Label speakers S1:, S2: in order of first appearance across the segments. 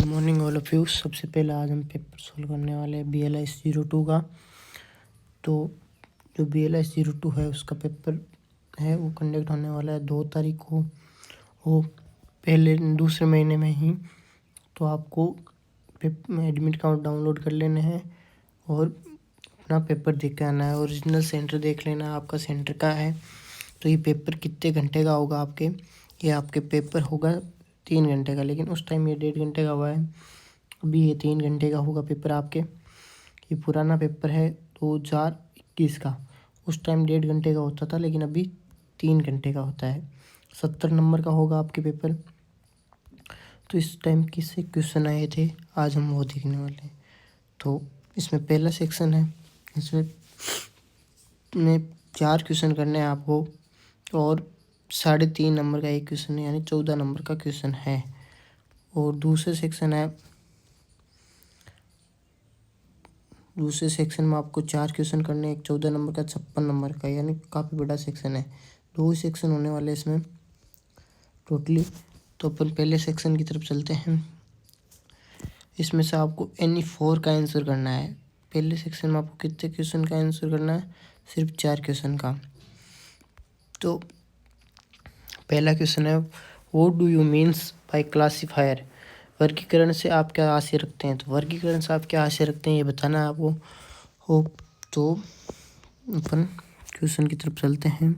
S1: Morning all of you. सबसे पहले आज हम पेपर सोल्व करने वाले हैं BLS-02 का। तो जो BLS-02 है उसका पेपर है वो कंडक्ट होने वाला है 2 तारीख को, वो पहले दूसरे महीने में ही। तो आपको एडमिट कार्ड डाउनलोड कर लेने हैं और अपना पेपर देख के आना है। ओरिजिनल सेंटर देख लेना है आपका सेंटर का है। तो ये पेपर कितने घंटे का होगा आपके, ये आपके पेपर होगा 3 घंटे का, लेकिन उस टाइम ये 1.5 घंटे का हुआ है। अभी ये 3 घंटे का होगा पेपर आपके। ये पुराना पेपर है 2021 का, उस टाइम 1.5 घंटे का होता था, लेकिन अभी 3 घंटे का होता है। 70 नंबर का होगा आपके पेपर। तो इस टाइम किससे क्वेश्चन आए थे आज हम वो देखने वाले हैं। तो इसमें पहला सेक्शन है, इसमें 4 क्वेश्चन करने हैं आपको और 3.5 नंबर का एक क्वेश्चन है, यानी 14 नंबर का क्वेश्चन है। और दूसरे सेक्शन में आपको 4 क्वेश्चन करने हैं, एक 14 नंबर का 56 नंबर का, यानी काफ़ी बड़ा सेक्शन है। 2 ही सेक्शन होने वाले इसमें टोटली। तो अपन पहले सेक्शन की तरफ चलते हैं। इसमें से आपको एनी 4 का आंसर करना है। पहले सेक्शन में आपको कितने क्वेश्चन का आंसर करना है, सिर्फ 4 क्वेश्चन का। तो पहला क्वेश्चन है, what do you means by classifier. वर्गीकरण से आप क्या आशय रखते हैं। तो वर्गीकरण से आप क्या आशय रखते हैं ये बताना है आपको हो। तो अपन क्वेश्चन की तरफ चलते हैं।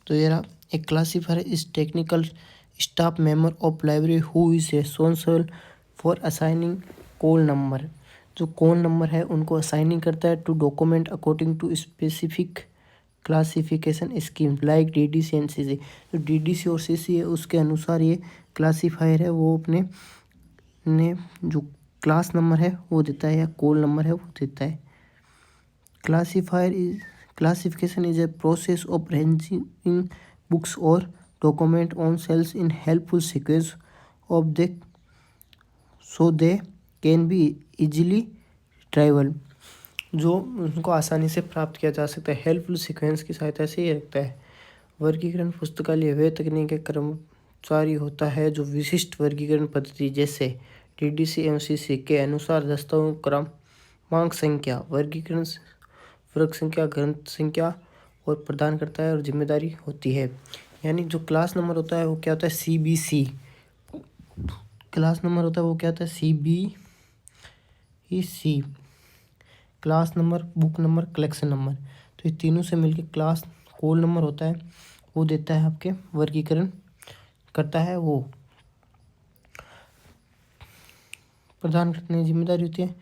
S1: तो ये रहा, एक classifier is technical staff member of library who is responsible for assigning call number. जो कॉल नंबर है उनको असाइनिंग करता है to document according to specific classification scheme like DDC and CC। जो DDC और CC है उसके अनुसार ये क्लासीफायर है वो अपने ने जो क्लास नंबर है वो देता है या कॉल नंबर है वो देता है। Classification is a process of arranging books or document on shelves in helpful sequence of the so they can be easily retrievable। जो उनको आसानी से प्राप्त किया जा सकता है, हेल्पफुल सीक्वेंस की सहायता से ये रखता है। वर्गीकरण पुस्तकालय वे तकनीक के कर्मचारी होता है जो विशिष्ट वर्गीकरण पद्धति जैसे DDC एवं CC के अनुसार दस्तावेजों क्रमांक संख्या वर्गीकरण वर्ग संख्या ग्रंथ संख्या और प्रदान करता है और जिम्मेदारी होती है। यानी जो क्लास नंबर होता है वो क्या होता है, CBC क्लास नंबर होता है वो क्या होता है, CBC class number, book number, collection number. तो ये तीनों से मिलकर क्लास कॉल नंबर होता है, वो देता है आपके वर्गीकरण करता है, वो प्रदान करने की जिम्मेदारी होती है।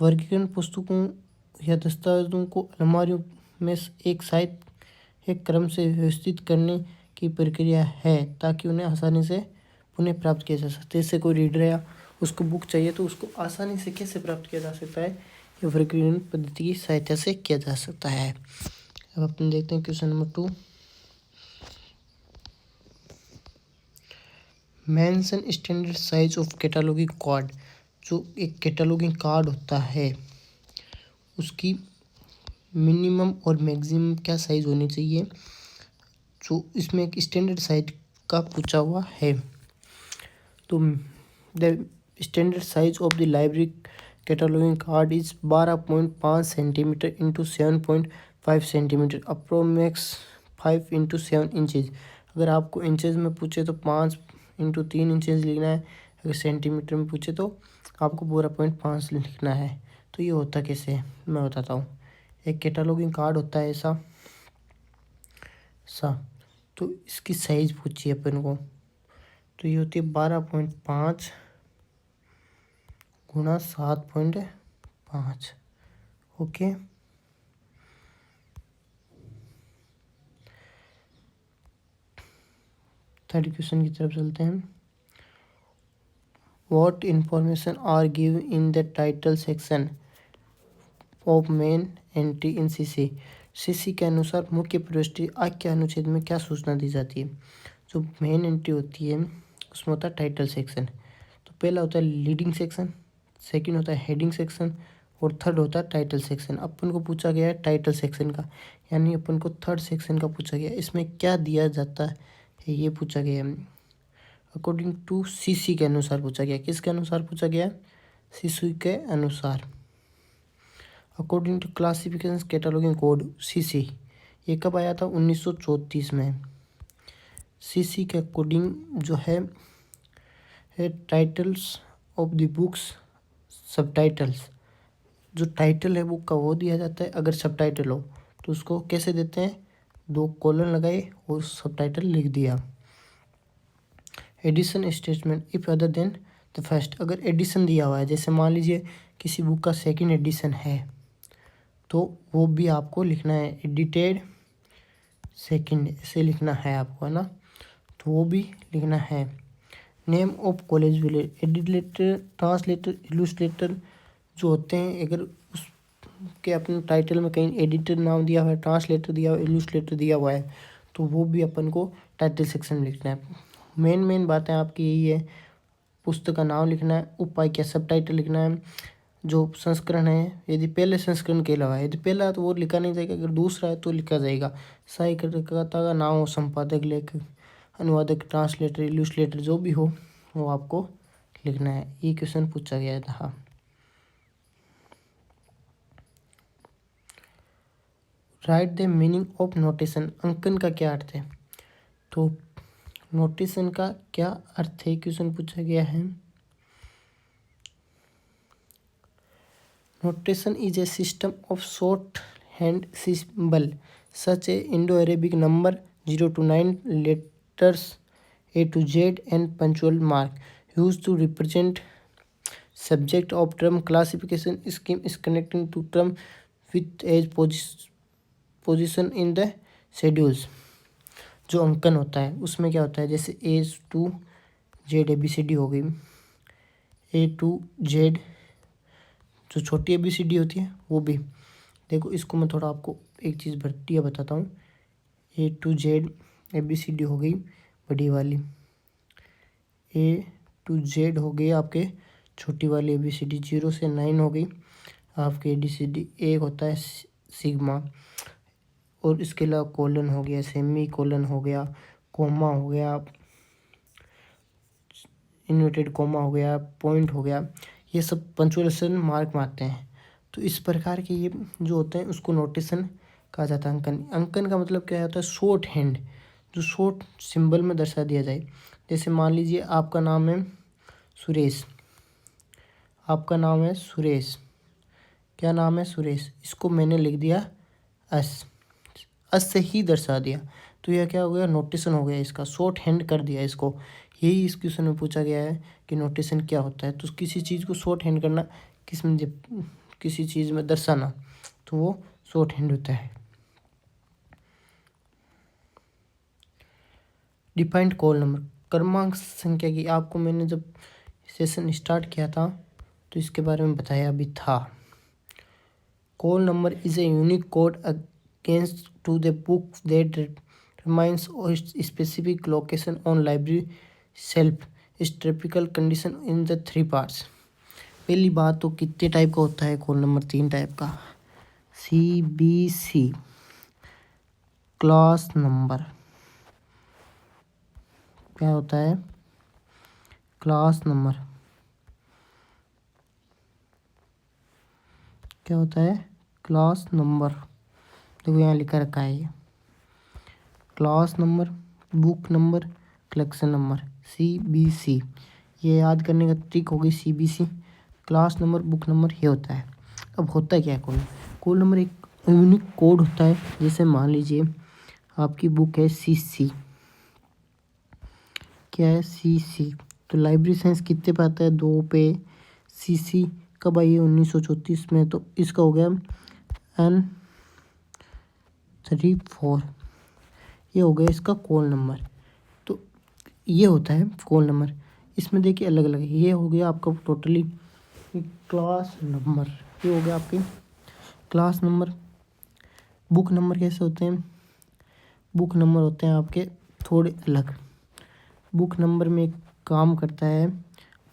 S1: वर्गीकरण पुस्तकों या दस्तावेजों को अलमारियों में एक क्रम से व्यवस्थित करने की प्रक्रिया है ताकि उन्हें आसानी से पुनः प्राप्त किया जा सकता है। जैसे कोई रीडर या उसको बुक चाहिए तो उसको आसानी से कैसे प्राप्त किया जा सकता है, ये वर्गीकरण पद्धति की सहायता से किया जा सकता है। अब अपन देखते हैं question number 2। Mention standard size of cataloguing card. जो एक कैटलॉगिंग कार्ड होता है उसकी मिनिमम और मैक्सिमम क्या साइज होनी चाहिए, जो इसमें एक स्टैंडर्ड साइज का पूछा हुआ है। तो the standard size of the library cataloguing card is 12.5 centimetre into 7.5 centimetre approx 5 into 7 inches. अगर आपको इंचज़ में पूछे तो 5 इंटू 3 इंचज़ लिखना है, अगर सेंटीमीटर में पूछे तो आपको 12.5 लिखना है। तो ये होता कैसे है मैं बताता हूँ। एक कैटलॉगिंग कार्ड होता है ऐसा तो इसकी साइज़ पूछी है अपन को, तो ये होती है 12.5 गुणा 7.5। ओके, थर्ड क्वेश्चन की तरफ चलते हैं। What information are given in the title section of main entry in CC। CC के अनुसार मुख्य प्रविष्टि आख्य अनुच्छेद में क्या सूचना दी जाती है। जो मेन एंट्री होती है उसमें होता है टाइटल सेक्शन। तो पहला होता है लीडिंग सेक्शन, सेकंड होता है हेडिंग सेक्शन और थर्ड होता है टाइटल सेक्शन। अपन को पूछा गया है टाइटल सेक्शन का, यानी अपन को थर्ड सेक्शन का पूछा गया। इसमें क्या दिया जाता है ये पूछा गया है। अकॉर्डिंग टू सीसी के अनुसार पूछा गया। किसके अनुसार पूछा गया? सीसी के अनुसार। According to classification cataloguing code CC, ये कब आया था? 1934 में। सीसी के अकॉर्डिंग जो है titles of the books, subtitles. जो टाइटल है बुक का वो दिया जाता है। अगर सबटाइटल हो तो उसको कैसे देते हैं? 2 कॉलन लगाए और सबटाइटल लिख दिया। Edition statement if other then the first, अगर एडिशन दिया हुआ है, जैसे मान लीजिए किसी बुक का सेकंड एडिशन है तो वो भी आपको लिखना है, एडिटेड सेकंड ऐसे लिखना है आपको, है ना, तो वो भी लिखना है। Name of college village, editor, translator, Illustrator जो होते हैं, अगर उसके अपने टाइटल में कहीं एडिटर नाम दिया हुआ है, ट्रांसलेटर दिया हुआ है, इलस्ट्रेटर दिया हुआ है, तो वो भी अपन को टाइटल सेक्शन में लिखना है। मेन बातें आपकी यही है, पुस्तक का नाम लिखना है, उपाय सब टाइटल लिखना है, जो संस्करण है, यदि पहले संस्करण के अलावा, यदि पहला है तो वो लिखा नहीं जाएगा, अगर दूसरा है तो लिखा जाएगा। सहायकर्ता का नाम हो, संपादक, लेखक, अनुवादक, ट्रांसलेटर, इलस्ट्रेटर जो भी हो वो आपको लिखना है। ये क्वेश्चन पूछा गया था। Right the meaning of notation, अंकन का क्या अर्थ है? तो नोटेशन का क्या अर्थ है, क्वेश्चन पूछा गया है। Notation is a system of short hand symbol such A Indo Arabic number 0 to 9 letters A to Z and punctual mark used to represent subject of term. Classification scheme is connecting to term with age position in the schedules। जो अंकन होता है उसमें क्या होता है, जैसे A to Z ABCD हो गई, A to Z जो छोटी ABCD होती है वो भी। देखो इसको मैं थोड़ा आपको एक चीज़ बढ़िया बताता हूँ। A to Z ABCD हो गई बड़ी वाली, A to Z हो गई आपके छोटी वाली ABCD, 0 से 9 हो गई आपके ABCD। एक होता है सिग्मा, और इसके अलावा कोलन हो गया, सेमी कोलन हो गया, कोमा हो गया, इन्वर्टेड कोमा हो गया, पॉइंट हो गया, ये सब पंक्चुएशन मार्क में आते हैं। तो इस प्रकार के ये जो होते हैं उसको नोटेशन कहा जाता है। अंकन, अंकन का मतलब क्या होता है? शॉर्ट हैंड, जो शॉर्ट सिंबल में दर्शा दिया जाए। जैसे मान लीजिए आपका नाम है सुरेश, आपका नाम है सुरेश, क्या नाम है? सुरेश। इसको मैंने लिख दिया एस, एस से ही दर्शा दिया, तो यह क्या हो गया? नोटेशन हो गया, इसका शॉर्ट हैंड कर दिया इसको। यही इस क्वेश्चन में पूछा गया है कि नोटेशन क्या होता है। तो किसी चीज़ को शॉर्ट हैंड करना, किसी चीज़ में दर्शाना, तो वो शॉर्ट हैंड होता है। डिफाइंड कॉल नंबर, क्रमांक संख्या की आपको मैंने जब सेशन स्टार्ट किया था तो इसके बारे में बताया भी था। Call number is a unique code against to the book that reminds specific location on library shelf is typical condition in the 3 parts. पहली बात तो कितने टाइप का होता है कॉल नंबर? 3 टाइप का। CBC क्लास नंबर, क्या होता है? क्लास नंबर, क्या होता है? Class number. देखो यहाँ लिखा रखा है ये class number, book number, collection number, CBC। ये याद करने का ट्रिक होगी CBC, class number, book number, ये होता है। अब होता क्या है कॉल नंबर? कॉल नंबर एक यूनिक कोड होता है। जैसे मान लीजिए आपकी बुक है CC, क्या है? CC। तो लाइब्रेरी साइंस कितने पे आता है? 2 पे। CC कब आई है? 1934 में। तो इसका हो गया N34, ये हो गया इसका कॉल नंबर। तो ये होता है कॉल नंबर। इसमें देखिए अलग अलग है। ये हो गया आपका टोटली क्लास नंबर, ये हो गया आपके क्लास नंबर। बुक नंबर कैसे होते हैं? बुक नंबर होते हैं आपके थोड़े अलग। बुक नंबर में एक काम करता है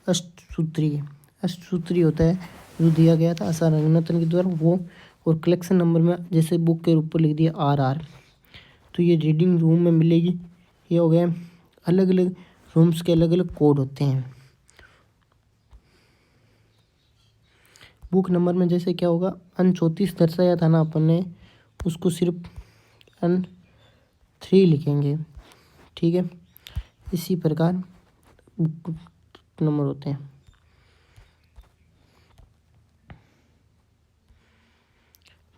S1: अष्टसूत्री, अष्टसूत्री होता है जो दिया गया था आशा रंगनाथन के द्वारा वो, और कलेक्शन नंबर में जैसे बुक के ऊपर लिख दिया RR। तो ये रीडिंग रूम में मिलेगी। ये हो गया, अलग अलग रूम्स के अलग अलग कोड होते हैं। बुक नंबर में जैसे क्या होगा, अन 34 दर्शाया था ना अपन ने, उसको सिर्फ अन 3 लिखेंगे, ठीक है। इसी प्रकार बुक नंबर होते हैं।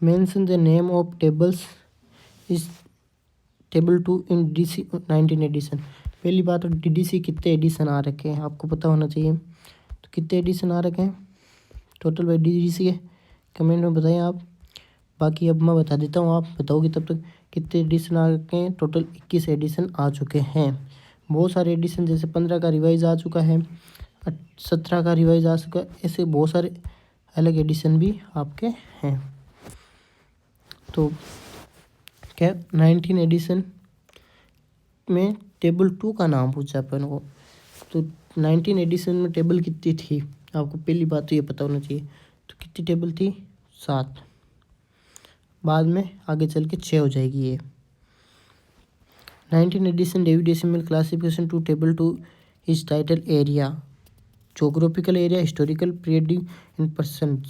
S1: Mention the name of tables is table 2 in DDC 19 edition. पहली बात तो DDC कितने एडिशन आ रखे हैं आपको पता होना चाहिए। तो कितने एडिशन आ रखे हैं टोटल बाई DDC के, कमेंट में बताएं आप। बाकी अब मैं बता देता हूँ, आप बताओगे तब तक। कितने एडिशन आ रखे हैं टोटल? 21 एडिशन आ चुके हैं। बहुत सारे एडिशन, जैसे 15 का रिवाइज आ चुका है, 17 का रिवाइज आ चुका है, ऐसे बहुत सारे अलग एडिशन भी आपके हैं। तो क्या 19 एडिशन में टेबल 2 का नाम पूछा अपन को। तो 19 एडिशन में टेबल कितनी थी आपको पहली बात तो ये पता होना चाहिए। तो कितनी टेबल थी? 7। बाद में आगे चल के 6 हो जाएगी ये। 19 edition David decimal classification to table 2 is title area, geographical area, historical period in person.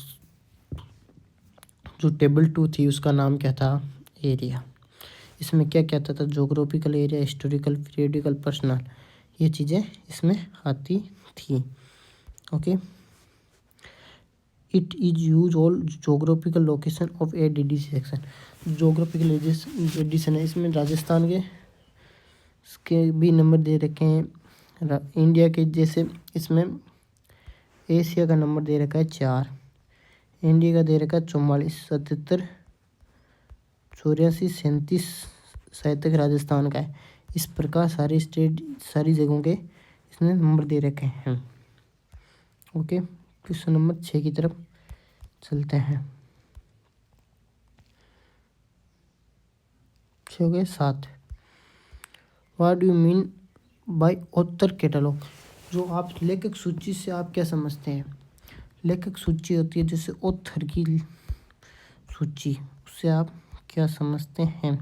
S1: जो टेबल 2 थी उसका नाम क्या था? एरिया। इसमें क्या क्या था? Geographical area, historical, periodical, personal, ये चीज़ें इसमें आती थी। Okay. It is use all geographical location of a DDC section. Geographical edition है, इसमें राजस्थान के भी नंबर दे रखे हैं। इंडिया के जैसे इसमें एशिया का नंबर दे रखा है 4, इंडिया का दे रखा है 44, 77, 84, 37 शायद तक राजस्थान का है। इस प्रकार सारी स्टेट, सारी जगहों के इसने नंबर दे रखे हैं। ओके, क्वेश्चन नंबर 6 की तरफ चलते हैं। 6 हो गए। 7, what do you mean by author catalogue? जो आप लेखक सूची से आप क्या समझते हैं? लेखक सूची होती है जैसे ऑथर की सूची, उससे आप क्या समझते हैं?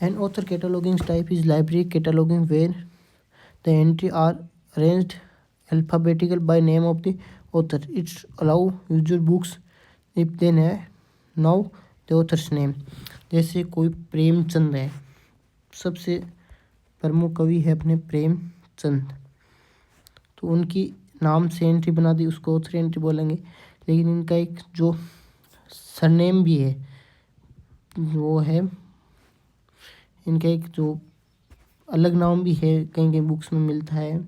S1: An author cataloguing type is library cataloguing where the entry are arranged alphabetical by name of the author. It's allow user books if they now the author's name. जैसे कोई प्रेमचंद है, सबसे प्रमुख कवि है अपने प्रेमचंद, तो उनकी नाम से एंट्री बना दी, उसको ऑथर एंट्री बोलेंगे। लेकिन इनका एक जो सरनेम भी है, वो है इनका एक जो अलग नाम भी है, कहीं कहीं बुक्स में मिलता है,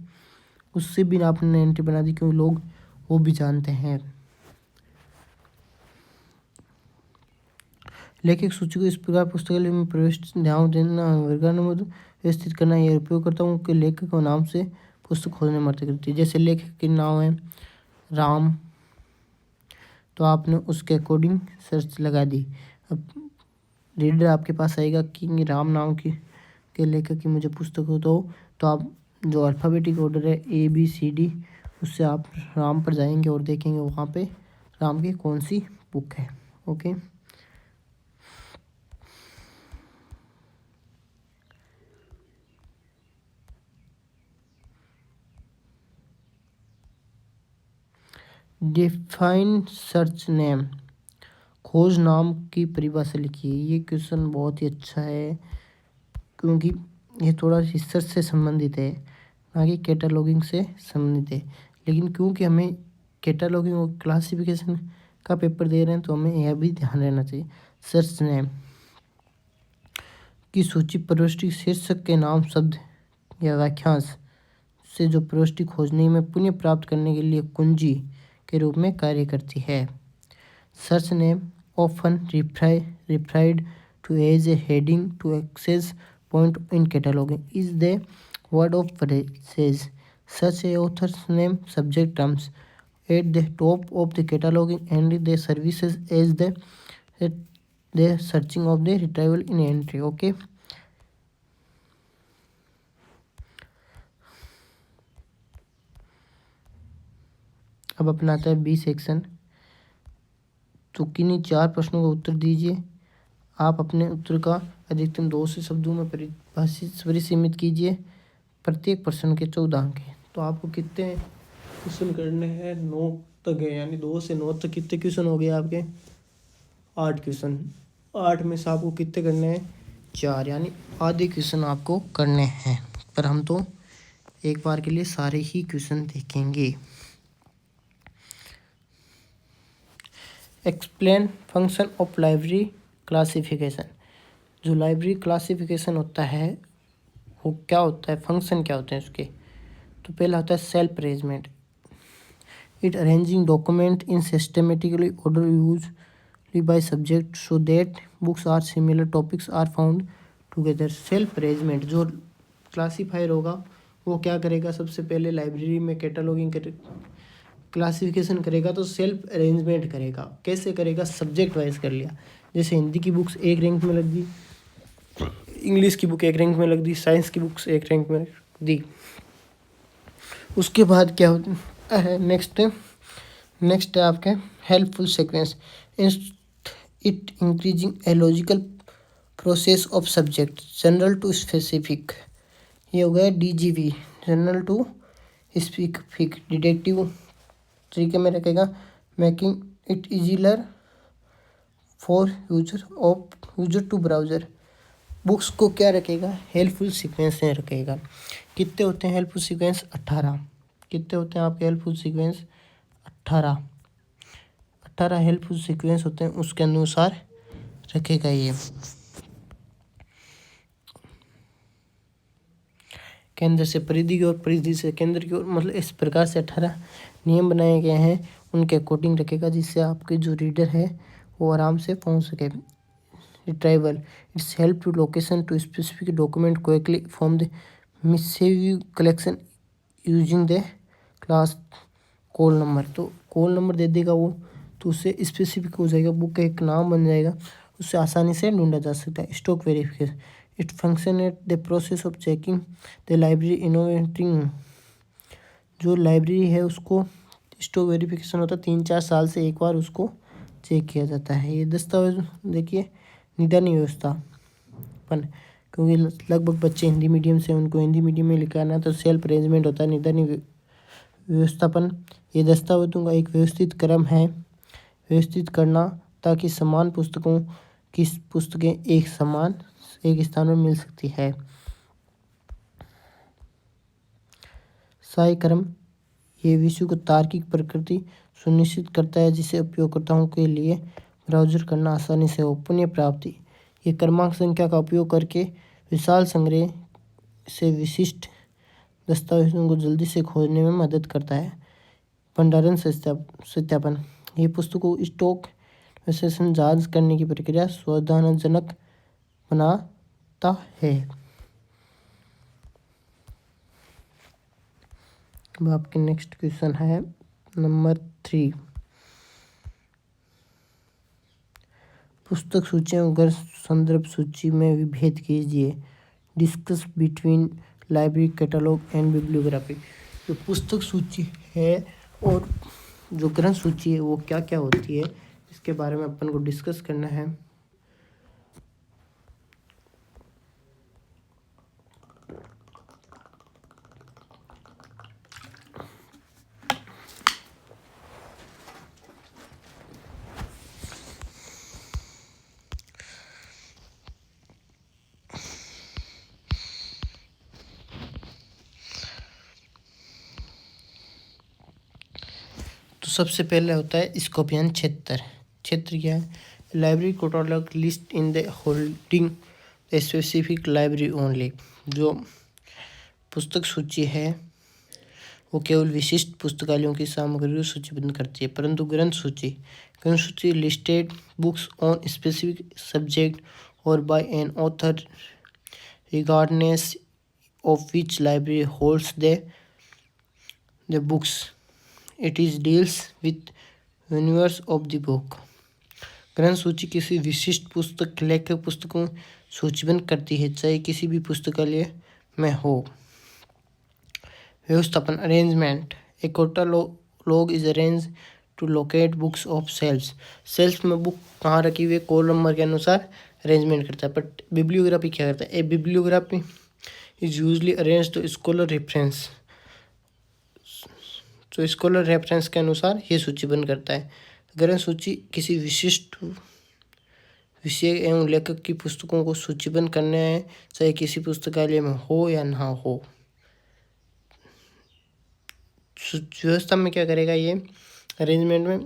S1: उससे भी आपने एंट्री बना दी क्योंकि लोग वो भी जानते हैं। लेखक सूची को इस प्रकार पुस्तकालय में प्रवेश ध्यान देना, व्यवस्थित करना, यह उपयोगकर्ताओं के लेखक और नाम से पुस्तक खोजने में मदद करती है। जैसे लेखक के नाम है राम, तो आपने उसके अकॉर्डिंग सर्च लगा दी। अब रीडर आपके पास आएगा कि राम नाम के लेखक की मुझे पुस्तक हो, तो आप जो अल्फ़ाबेटिक ऑर्डर है ABCD, उससे आप राम पर जाएंगे और देखेंगे वहाँ पे राम की कौन सी बुक है। ओके। डिफाइन सर्च नेम, खोज नाम की परिभाषा लिखिए। ये क्वेश्चन बहुत ही अच्छा है क्योंकि ये थोड़ा रिसर्च से संबंधित है, ना कि कैटलॉगिंग से संबंधित है। लेकिन क्योंकि हमें कैटलॉगिंग और क्लासिफिकेशन का पेपर दे रहे हैं तो हमें यह भी ध्यान रहना चाहिए। सर्च नेम की सूची प्रविष्टि शीर्षक के नाम, शब्द या वाक्यांश से जो प्रविष्टि खोजने में पुण्य प्राप्त करने के लिए कुंजी के रूप में कार्य करती है। Search name often referred to as a heading to access point in cataloging is the word of phrase. Such a author's name subject terms at the top of the cataloging and the services as the searching of the retrieval in entry. Okay. अब अपना आता है B section. तो किन्हीं 4 प्रश्नों का उत्तर दीजिए। आप अपने उत्तर का अधिकतम 2 से शब्दों में परिसीमित कीजिए। प्रत्येक प्रश्न के 14 अंक हैं। तो आपको कितने क्वेश्चन करने हैं? 9 तक है, यानी 2 से 9 तक कितने क्वेश्चन हो गए आपके? 8 क्वेश्चन। 8 में से आपको कितने करने हैं? 4, यानी आधे क्वेश्चन आपको करने हैं। पर हम तो एक बार के लिए सारे ही क्वेश्चन देखेंगे। Explain function of library classification. जो लाइब्रेरी क्लासिफिकेशन होता है वो क्या होता है, फंक्शन क्या होते हैं उसके? तो पहला होता है shelf arrangement. It arranging document in systematically order usually by subject so that books are similar topics are found together. Shelf arrangement, जो क्लासीफायर होगा वो क्या करेगा? सबसे पहले लाइब्रेरी में कैटलॉगिंग क्लासिफिकेशन करेगा तो सेल्फ अरेंजमेंट करेगा। कैसे करेगा? सब्जेक्ट वाइज कर लिया। जैसे हिंदी की बुक्स एक रैंक में लग दी, इंग्लिश की बुक एक रैंक में लग दी, साइंस की बुक्स एक रैंक में दी। उसके बाद क्या होता है? नेक्स्ट है आपके helpful sequence. It increasing a logical process of subject general to specific. ये हो गया DGV, general to specific. Deductive तरीके में रखेगा, making it easier for user to browser. Books को क्या रखेगा? हेल्पफुल सीक्वेंस में रखेगा। कितने होते हैं हेल्पफुल सीक्वेंस? 18। कितने होते हैं आपके हेल्पफुल सीक्वेंस? 18 हेल्पफुल सीक्वेंस होते हैं, उसके अनुसार रखेगा ये। केंद्र से परिधि की ओर, परिधि से केंद्र की ओर, मतलब इस प्रकार से 18 नियम बनाए गए हैं, उनके अकॉर्डिंग रखेगा, जिससे आपके जो रीडर है वो आराम से पहुंच सके। Retrieval, it's help to location to specific document quickly from the massive collection using the class call number. तो कॉल नंबर दे देगा वो, तो उससे स्पेसिफिक हो जाएगा, बुक का एक नाम बन जाएगा, उससे आसानी से ढूंढा जा सकता है। Stock verification, it function at the process of checking the library innovating. जो लाइब्रेरी है उसको स्टॉक वेरिफिकेशन होता है, 3-4 साल से एक बार उसको चेक किया जाता है। ये दस्तावेज देखिए, निदानी व्यवस्थापन, क्योंकि लगभग बच्चे हिंदी मीडियम से, उनको हिंदी मीडियम में लिखाना, तो सेल्फ अरेंजमेंट होता है। निदानी व्यवस्थापन, ये दस्तावेजों का एक व्यवस्थित क्रम है, व्यवस्थित करना, ताकि समान पुस्तकों की पुस्तकें एक स्थान में मिल सकती है। सही क्रम, ये विषय को तार्किक प्रकृति सुनिश्चित करता है, जिसे उपयोगकर्ताओं के लिए ब्राउज़र करना आसानी से हो। पुनः प्राप्ति, ये क्रमांक संख्या का उपयोग करके विशाल संग्रह से विशिष्ट दस्तावेजों को जल्दी से खोजने में मदद करता है। भंडारण सत्यापन, ये पुस्तकों स्टॉक विश्लेषण जांच करने की प्रक्रिया सुविधाजनक बनाता है। अब आपके नेक्स्ट क्वेश्चन है नंबर 3। पुस्तक सूची और ग्रंथ संदर्भ सूची में विभेद कीजिए। Discuss between library catalogue and bibliography. जो पुस्तक सूची है और जो ग्रंथ सूची है वो क्या क्या होती है, इसके बारे में अपन को डिस्कस करना है। तो सबसे पहले होता है स्कोपियन क्षेत्र। क्षेत्र क्या है? Library catalogue list in the holding specific library only. जो पुस्तक सूची है वो केवल विशिष्ट पुस्तकालयों की सामग्री को सूचीबद्ध करती है, परंतु ग्रंथ सूची listed books on specific subject और by an author regardless of which library holds the books. It is deals with universe of the book. ग्रंथ सूची किसी विशिष्ट पुस्तक लेखक पुस्तकों सूचीबद्ध करती है, चाहे किसी भी पुस्तकालय में हो। व्यवस्थापन, arrangement, a catalogue is arrange to locate books of shelves. Shelves में बुक कहाँ रखी हुई है, कॉल नंबर के अनुसार अरेंजमेंट करता है। बट बिब्लियोग्राफी क्या करता है, a bibliography is usually arrange to scholar reference. तो स्कॉलर रेफरेंस के अनुसार ये सूचीबद्ध करता है। ग्रंथ सूची किसी विशिष्ट विषय एवं लेखक की पुस्तकों को सूचीबद्ध करने हैं, चाहे किसी पुस्तकालय में हो या ना हो। व्यवस्था में क्या करेगा ये, अरेंजमेंट में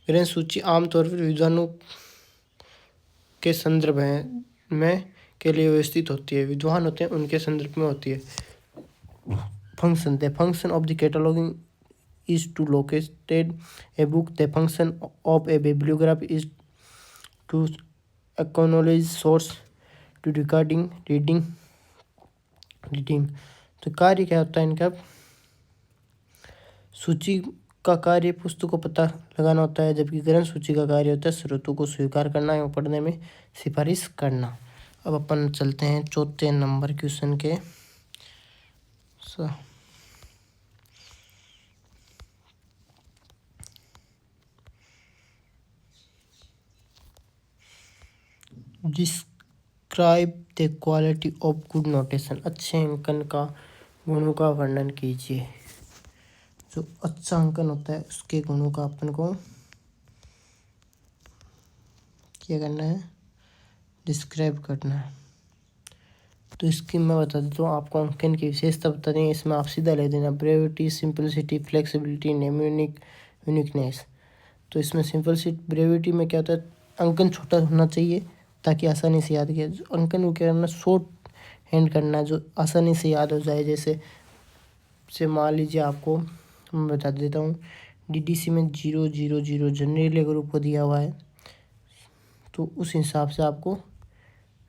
S1: ग्रंथ सूची आमतौर पर विद्वानों के संदर्भ में के लिए व्यवस्थित होती है। विद्वान होते हैं उनके संदर्भ में होती है। Function, the function of the cataloguing is to locate a book. The function of a bibliography is to acknowledge source to reading। तो कार्य क्या होता है इनका, सूची का कार्य पुस्तक को पता लगाना होता है, जबकि ग्रंथ सूची का कार्य होता है स्रोतों को स्वीकार करना एवं पढ़ने में सिफारिश करना। अब अपन चलते हैं चौथे नंबर क्वेश्चन के describe the quality of good notation. अच्छे अंकन का गुणों का वर्णन कीजिए। जो अच्छा अंकन होता है उसके गुणों का अपन को क्या करना है, डिस्क्राइब करना है। तो इसकी मैं बता देता हूँ आपको, अंकन की विशेषता बता देंगे। इसमें आप सीधा ले देना, ब्रेविटी, सिंपलिसिटी, फ्लेक्सिबिलिटी, यूनिकनेस। तो इसमें सिंपलिसिटी, ब्रेविटी में क्या होता है, अंकन छोटा होना चाहिए ताकि आसानी से याद किया। अंकन को क्या करना, शॉर्ट हैंड करना जो आसानी से याद हो जाए। जैसे मान लीजिए आपको मैं बता देता हूँ, डीडीसी में 000 जनरल ग्रुप को दिया हुआ है, तो उस हिसाब से आपको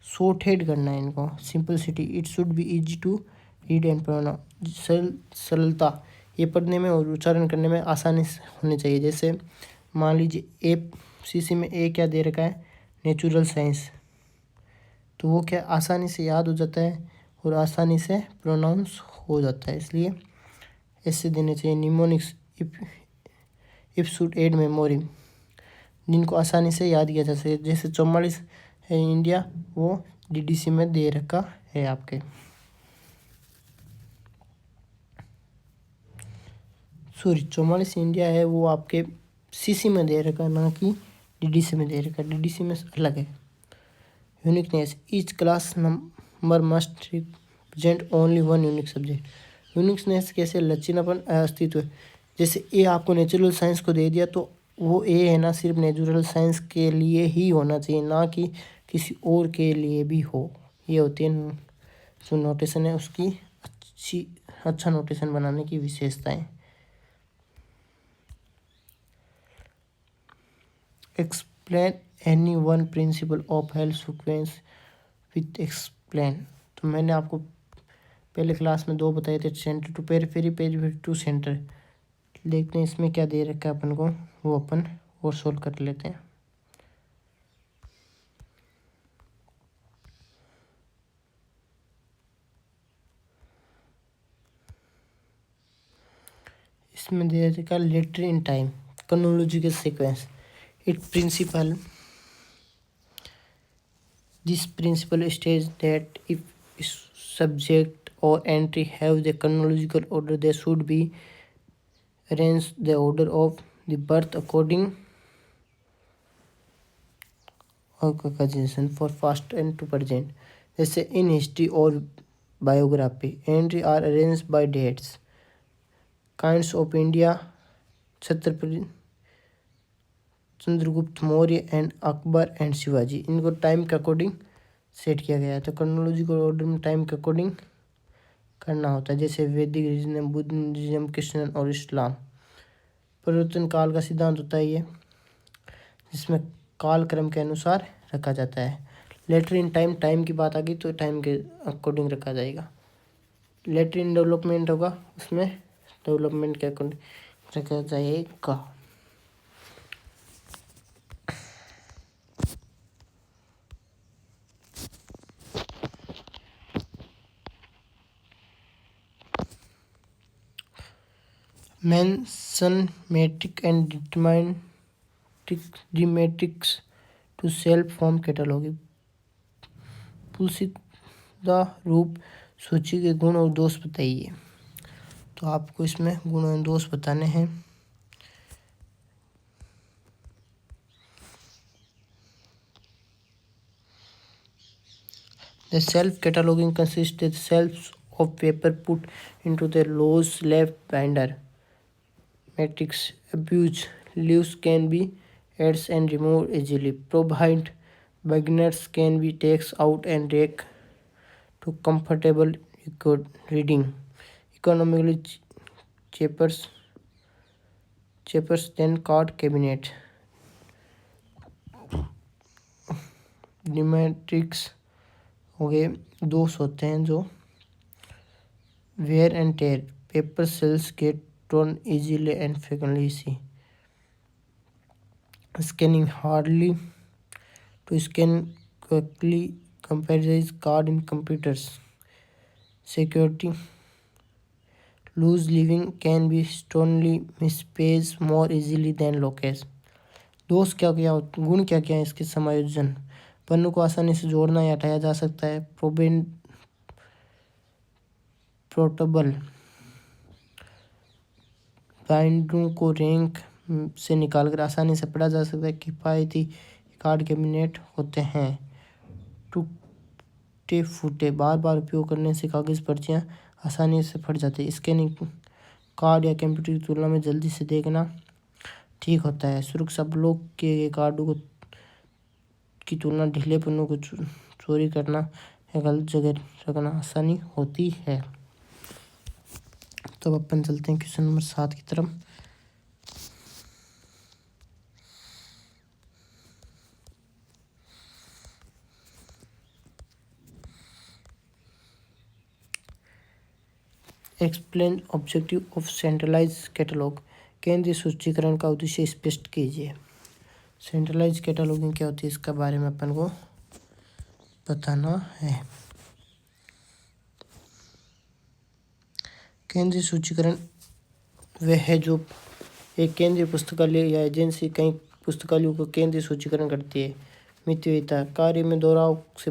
S1: शॉर्ट हेड करना है इनको। Simplicity, it should be easy to read and pronounce. सरलता, ये पढ़ने में और उच्चारण करने में आसानी होनी चाहिए। जैसे मान लीजिए ए सीसी में ए क्या दे रखा है, नेचुरल साइंस, तो वो क्या आसानी से याद हो जाता है और आसानी से प्रोनाउंस हो जाता है, इसलिए ऐसे देने चाहिए। Mnemonics, if should aid memory, जिनको आसानी से याद किया जा सके। जैसे 44 है इंडिया, वो डीडीसी में दे रखा है आपके। सॉरी, 44 इंडिया है वो आपके सीसी में दे रखा, ना कि डीडीसी में दे रखा। डीडीसी में अलग है। Uniqueness, each class number must represent only one unique subject. Uniqueness कैसे, लचीलापन, अस्तित्व। जैसे ए आपको नेचुरल साइंस को दे दिया, तो वो ए है ना सिर्फ नेचुरल साइंस के लिए ही होना चाहिए, ना कि किसी और के लिए भी हो। ये होती है जो नोटेशन है उसकी अच्छा नोटेशन बनाने की विशेषताएं। Explain any one principle of हेल्थ सीक्वेंस विथ एक्सप्लेन। तो मैंने आपको पहले क्लास में 2 बताए थे, centre to periphery, periphery to centre. देखते हैं इसमें क्या दे रखा है अपन को, वो अपन और सोल्व कर लेते हैं। इसमें दे रखा है later in time, chronological sequence. This principle states that if subject or entry have the chronological order, they should be arranged the order of the birth according organization for past and to present. जैसे in history और biography, entry are arranged by dates. Kinds of India, Chhatrapati Chandragupta Maurya and Akbar and Shivaji, इनको time के according set किया गया है। तो chronological order में time के अकॉर्डिंग करना होता है। जैसे वैदिक रिलीजन, बुद्धिज्म, क्रिश्चियन और इस्लाम। परिवर्तन काल का सिद्धांत होता है ये, जिसमें काल क्रम के अनुसार रखा जाता है। लेटर इन टाइम, टाइम की बात आ गई तो टाइम के अकॉर्डिंग रखा जाएगा। लेटर इन डेवलपमेंट होगा, उसमें डेवलपमेंट के अकॉर्डिंग रखा जाएगा। mention metric and the metrics to self form cataloging। पुलिदा रूप सूची के गुण और दोष बताइए। तो आपको इसमें गुण और दोष बताने हैं। The self-cataloging consists of shelves of paper put into the loose left binder. Matrix abuse leaves can be added and removed easily. Provide beginners can be takes out and take to comfortable reading. Economically cheaper than card cabinet. Matrix हो गए दोष होते हैं जो wear and tear, paper cells get torn easily and frequently see. Scanning hardly to scan quickly compares card in computers. Security loose living can be strongly misplaced more easily than locals. दोष क्या क्या गुण क्या क्या है इसके समायोजन। पन्नों को आसानी से जोड़ना या हटाया जा सकता है। पोर्टेबल बाइंडरों को रैंक से निकालकर आसानी से पढ़ा जा सकता है। किफ़ायती कार्ड कैबिनेट होते हैं। टूटे फूटे बार बार उपयोग करने से कागज़ पर्चियाँ आसानी से फट जाती है। स्कैनिंग कार्ड या कंप्यूटर की तुलना में जल्दी से देखना ठीक होता है। सुरक्षा ब्लॉक किए गए कार्डों की तुलना ढीले पन्नों को चोरी करना या गलत जगह रखना आसानी होती है। तो अब अपन चलते हैं क्वेश्चन नंबर 7 की तरफ। Explain objective of centralise catalogue. केंद्रीय सूचीकरण का उद्देश्य स्पष्ट कीजिए। सेंट्रलाइज कैटलॉगिंग क्या होती है इसका बारे में अपन को बताना है। केंद्रीय सूचीकरण वह है जो एक केंद्रीय पुस्तकालय या एजेंसी कई पुस्तकालयों को केंद्रीय सूचीकरण करती है। मितव्ययिता कार्य में दोहराव से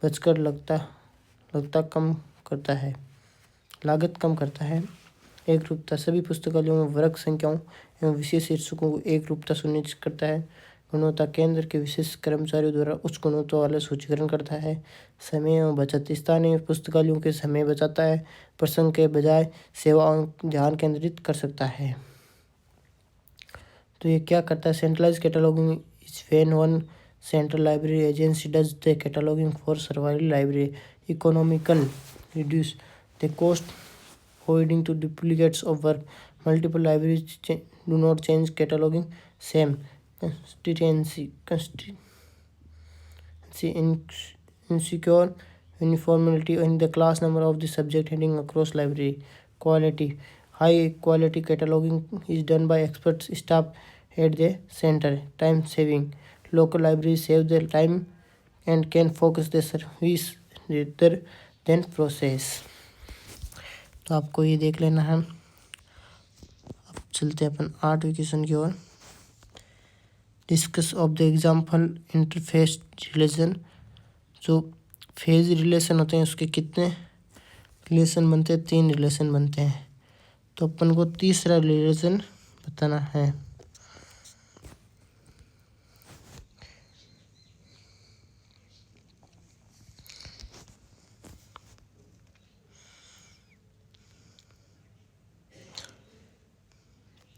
S1: बचकर लगता कम करता है, लागत कम करता है। एक रूपता सभी पुस्तकालयों में वर्ग संख्याओं एवं विशेष शीर्षकों को एक रूपता सुनिश्चित करता है। गुणवत्ता केंद्र के विशेष कर्मचारियों द्वारा उच्च गुणवत्ता वाला सूचीकरण करता है। समय एवं बचत स्थानीय पुस्तकालयों के समय बचाता है, प्रसंग के बजाय सेवाओं ध्यान केंद्रित कर सकता है। तो ये क्या करता है? Centralise cataloguing is when one central library agency does the cataloguing for survival library economical reduce the cost avoiding to duplicates of work. Multiple libraries do not change cataloging same constituency insecure uniformity in the class number of the subject heading across library. Quality high quality cataloging is done by expert staff at the center. Time saving local libraries save their time and can focus their service rather then process. तो आपको ये देख लेना है। अब चलते हैं अपन 8वें क्वेश्चन की ओर। Discuss of the example interface relation. जो फेज रिलेशन होते हैं उसके कितने रिलेशन बनते हैं? 3 रिलेशन बनते हैं। तो अपन को तीसरा रिलेशन बताना है।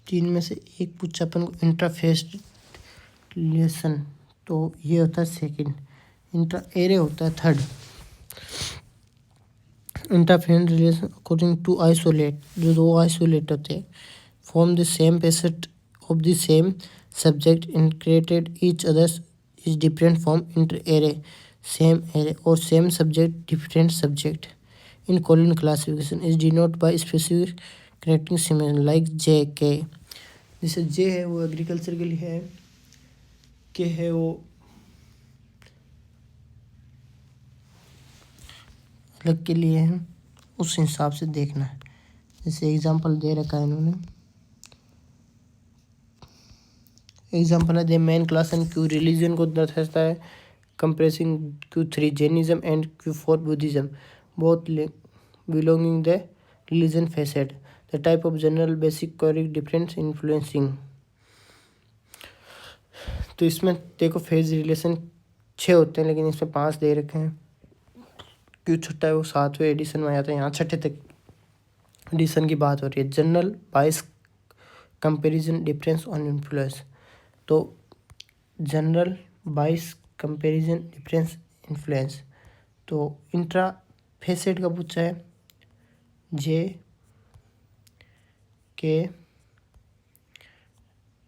S1: तीन में से एक पूछा अपन को इंटरफेस रिलेशन, तो ये होता है सेकंड। इंटर एरे होता है third. Interference relation according to isolate, जो 2 आइसोलेट होते हैं form the same facet of the same subject in created each others is different from inter array और same subject different subject in colon classification is denote by specific connecting similar like J K. जैसे जे है वो agriculture के लिए है, के है वो अलग के लिए है, उस हिसाब से देखना है। जैसे एग्जाम्पल दे रखा है इन्होंने, एग्जाम्पल है the main class and Q religion को दर्शाता है, compressing Q3 Jainism and Q4 Buddhism, both belonging the religion facet, the type of general basic कोरिक डिफरेंस इन्फ्लुएंसिंग। तो इसमें देखो फेज रिलेशन 6 होते हैं, लेकिन इसमें 5 दे रखे हैं। क्यों छठा है वो 7वें एडिशन में आया था, यहाँ 6ठे तक एडिशन की बात हो रही है। जनरल बाइस कंपेरिजन डिफरेंस ऑन इन्फ्लुएंस, तो जनरल बाइस कंपेरिजन डिफरेंस इन्फ्लुएंस, तो इंट्रा फेसेट का पूछा है, J K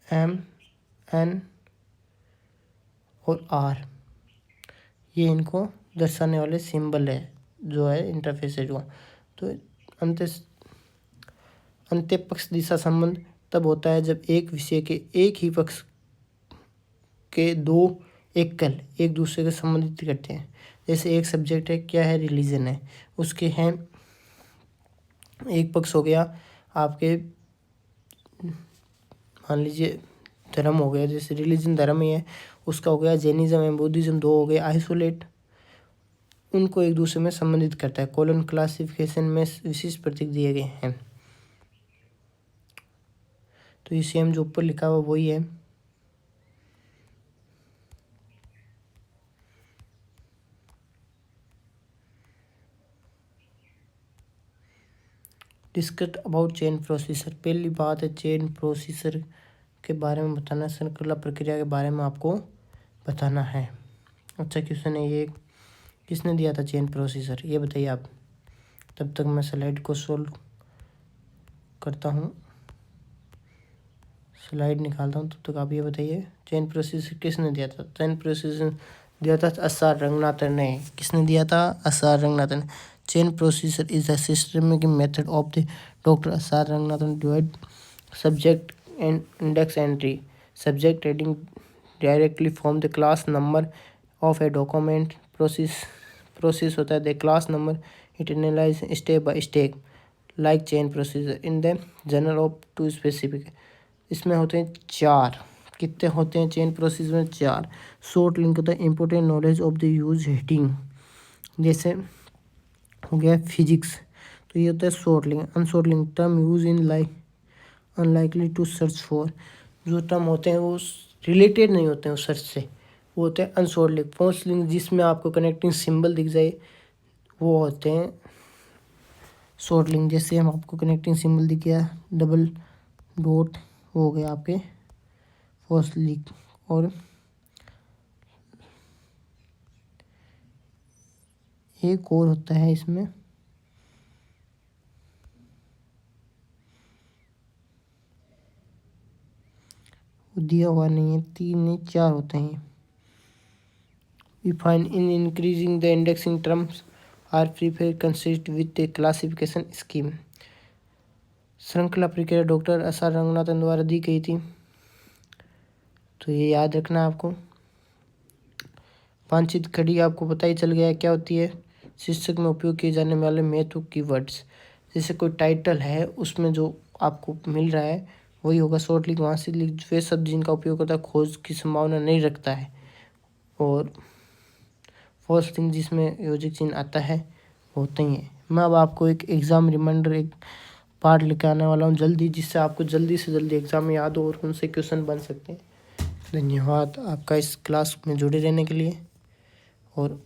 S1: M N और R, ये इनको दर्शाने वाले सिंबल है जो है इंटरफेसेट का। तो अंत्य पक्ष दिशा संबंध तब होता है जब एक विषय के एक ही पक्ष के दो एकल एक दूसरे को संबंधित करते हैं। जैसे एक सब्जेक्ट है, क्या है, रिलीजन है, उसके हैं एक पक्ष हो गया आपके, मान लीजिए धर्म हो गया, जैसे रिलीजन धर्म ही है, उसका हो गया जैनिज्म एंड बुद्धिज्म, दो हो गए आइसोलेट, उनको एक दूसरे में संबंधित करता है। कॉलम क्लासिफिकेशन में विशिष्ट प्रतीक दिए गए हैं। तो ये सेम जो ऊपर लिखा हुआ वही है। डिस्कस अबाउट चेन प्रोसीजर, पहली बात है चेन प्रोसीजर के बारे में बताना, श्रृंखला प्रक्रिया के बारे में आपको बताना है। अच्छा क्वेश्चन है ये, किसने दिया था चेन प्रोसीजर, ये बताइए आप। तब तक मैं स्लाइड को सोल्व करता हूँ, स्लाइड निकालता हूँ, तब तक आप ये बताइए चेन प्रोसीजर किसने दिया था। चेन प्रोसीजर दिया था एस.आर. रंगनाथन ने। किसने दिया था? S R. Ranganathan. Chain procedure is a systematic method of the doctor S R. Ranganathan divide subject and index entry, subject reading directly from the class number of a document, process होता है the class number, it analyse step by step like chain procedure in the general of to specific. इसमें होते हैं 4, कितने होते हैं chain procedure में? 4। Short link होता है important knowledge of the use heading, जैसे हो गया फिजिक्स, तो ये होता है शॉर्ट लिंक। अनशॉर्ट link term use in like unlikely to search for, जो टर्म होते हैं वो रिलेटेड नहीं होते हैं उस सर्च से, वो होते हैं अनशॉर्ट लिंक। फॉल्स लिंक जिसमें आपको कनेक्टिंग सिंबल दिख जाए वो होते हैं शॉर्ट लिंक। जैसे हम आपको कनेक्टिंग सिंबल दिख गया डबल डॉट, हो गए आपके फॉल्स लिंक। और एक और होता है इसमें, दिया हुआ नहीं है, 3 नहीं 4 होते हैं। We find in increasing the indexing terms are prefer consist with the classification scheme. श्रृंखला प्रक्रिया डॉक्टर एस.आर. रंगनाथन द्वारा दी गई थी, तो ये याद रखना आपको। वांछित खड़ी आपको पता ही चल गया है क्या होती है। शीर्षक में उपयोग किए जाने वाले महत्व कीवर्ड्स, जैसे कोई टाइटल है उसमें जो आपको मिल रहा है वही होगा शॉर्ट लिंक। वांछित लिंक वे शब्द जिनका उपयोग करता है खोज की संभावना नहीं रखता है। और फॉल्स लिंक जिसमें योजक चिन्ह आता है होते ही है। मैं अब आपको एक एग्ज़ाम रिमाइंडर, एक पार्ट लेकर आने वाला हूँ जल्दी, जिससे आपको जल्दी से जल्दी एग्ज़ाम में याद हो और उनसे क्वेश्चन बन सकते हैं। धन्यवाद आपका इस क्लास में जुड़े रहने के लिए। और